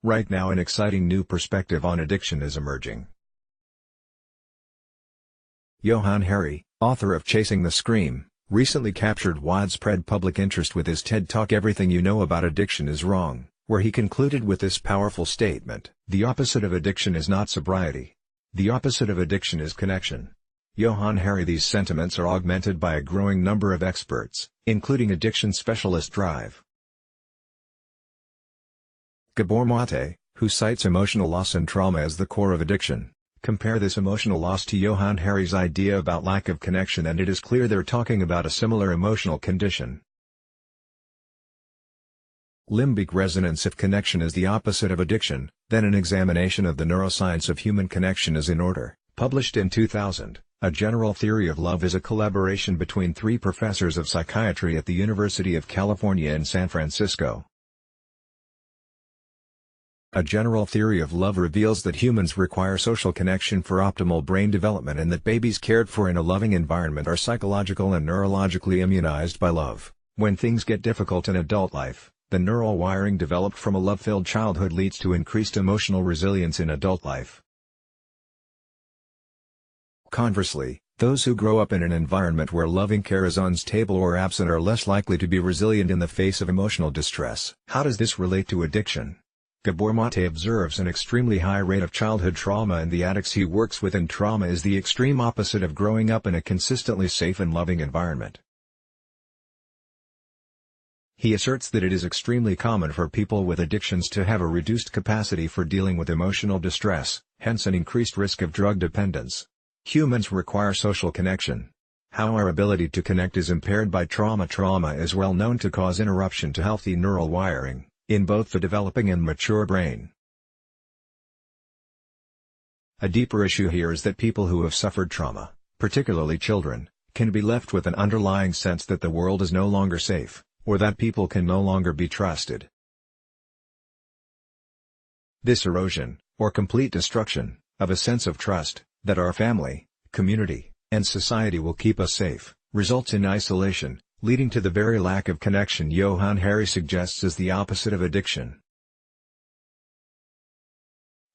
Right now an exciting new perspective on addiction is emerging. Johann Harri, author of Chasing the Scream, recently captured widespread public interest with his TED Talk Everything You Know About Addiction is Wrong, where he concluded with this powerful statement: "The opposite of addiction is not sobriety. The opposite of addiction is connection." Johann Harri. These sentiments are augmented by a growing number of experts, including addiction specialist Drive Gabor Mate, who cites emotional loss and trauma as the core of addiction. Compare this emotional loss to Johann Harri's idea about lack of connection and it is clear they're talking about a similar emotional condition. Limbic resonance. If connection is the opposite of addiction, then an examination of the neuroscience of human connection is in order. Published in 2000, A General Theory of Love is a collaboration between 3 professors of psychiatry at the University of California in San Francisco. A General Theory of Love reveals that humans require social connection for optimal brain development and that babies cared for in a loving environment are psychological and neurologically immunized by love. When things get difficult in adult life, the neural wiring developed from a love-filled childhood leads to increased emotional resilience in adult life. Conversely, those who grow up in an environment where loving care is unstable or absent are less likely to be resilient in the face of emotional distress. How does this relate to addiction? Gabor Mate observes an extremely high rate of childhood trauma and the addicts he works with, and trauma is the extreme opposite of growing up in a consistently safe and loving environment. He asserts that it is extremely common for people with addictions to have a reduced capacity for dealing with emotional distress, hence an increased risk of drug dependence. Humans require social connection. How our ability to connect is impaired by trauma. Trauma is well known to cause interruption to healthy neural wiring in both the developing and mature brain. A deeper issue here is that people who have suffered trauma, particularly children, can be left with an underlying sense that the world is no longer safe, or that people can no longer be trusted. This erosion, or complete destruction, of a sense of trust, that our family, community, and society will keep us safe, results in isolation, leading to the very lack of connection Johann Harri suggests is the opposite of addiction.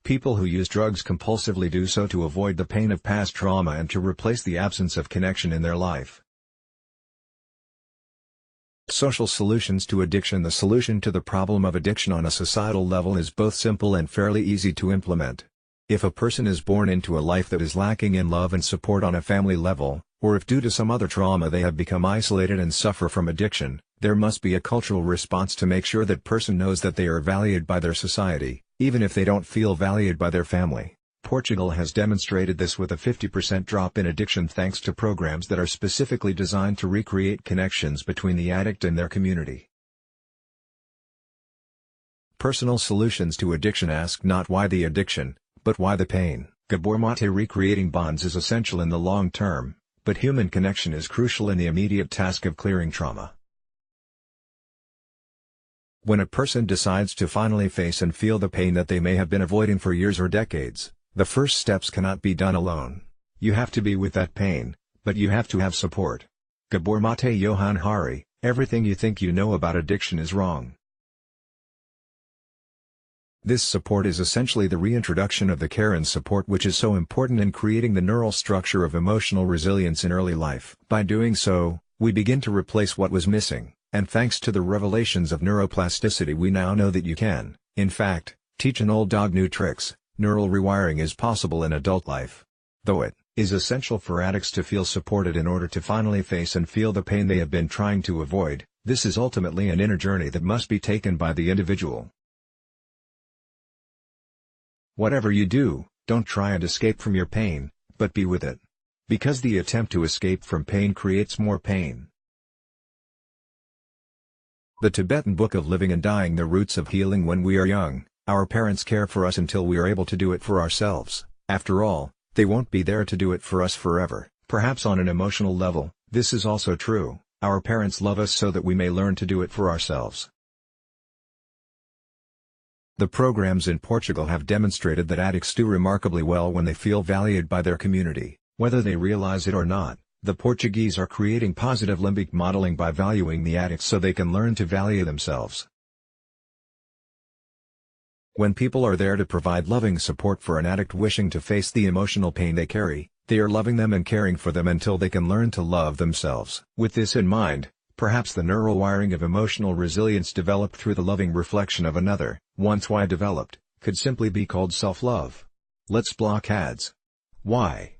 People who use drugs compulsively do so to avoid the pain of past trauma and to replace the absence of connection in their life. Social solutions to addiction. The solution to the problem of addiction on a societal level is both simple and fairly easy to implement. If a person is born into a life that is lacking in love and support on a family level, or if due to some other trauma they have become isolated and suffer from addiction, there must be a cultural response to make sure that person knows that they are valued by their society, even if they don't feel valued by their family. Portugal has demonstrated this with a 50% drop in addiction thanks to programs that are specifically designed to recreate connections between the addict and their community. Personal solutions to addiction. Ask not why the addiction, but why the pain. Gabor Mate. Recreating bonds is essential in the long term, but human connection is crucial in the immediate task of clearing trauma. When a person decides to finally face and feel the pain that they may have been avoiding for years or decades, the first steps cannot be done alone. You have to be with that pain, but you have to have support. Gabor Mate. Johann Harri, Everything You Think You Know About Addiction is Wrong. This support is essentially the reintroduction of the care and support which is so important in creating the neural structure of emotional resilience in early life. By doing so, we begin to replace what was missing, and thanks to the revelations of neuroplasticity we now know that you can, in fact, teach an old dog new tricks. Neural rewiring is possible in adult life. Though it is essential for addicts to feel supported in order to finally face and feel the pain they have been trying to avoid, this is ultimately an inner journey that must be taken by the individual. Whatever you do, don't try and escape from your pain, but be with it. Because the attempt to escape from pain creates more pain. The Tibetan Book of Living and Dying. The roots of healing. When we are young, our parents care for us until we are able to do it for ourselves. After all, they won't be there to do it for us forever. Perhaps on an emotional level, this is also true. Our parents love us so that we may learn to do it for ourselves. The programs in Portugal have demonstrated that addicts do remarkably well when they feel valued by their community. Whether they realize it or not, the Portuguese are creating positive limbic modeling by valuing the addicts so they can learn to value themselves. When people are there to provide loving support for an addict wishing to face the emotional pain they carry, they are loving them and caring for them until they can learn to love themselves. With this in mind, perhaps the neural wiring of emotional resilience developed through the loving reflection of another, once developed, could simply be called self-love. Let's block ads. Why?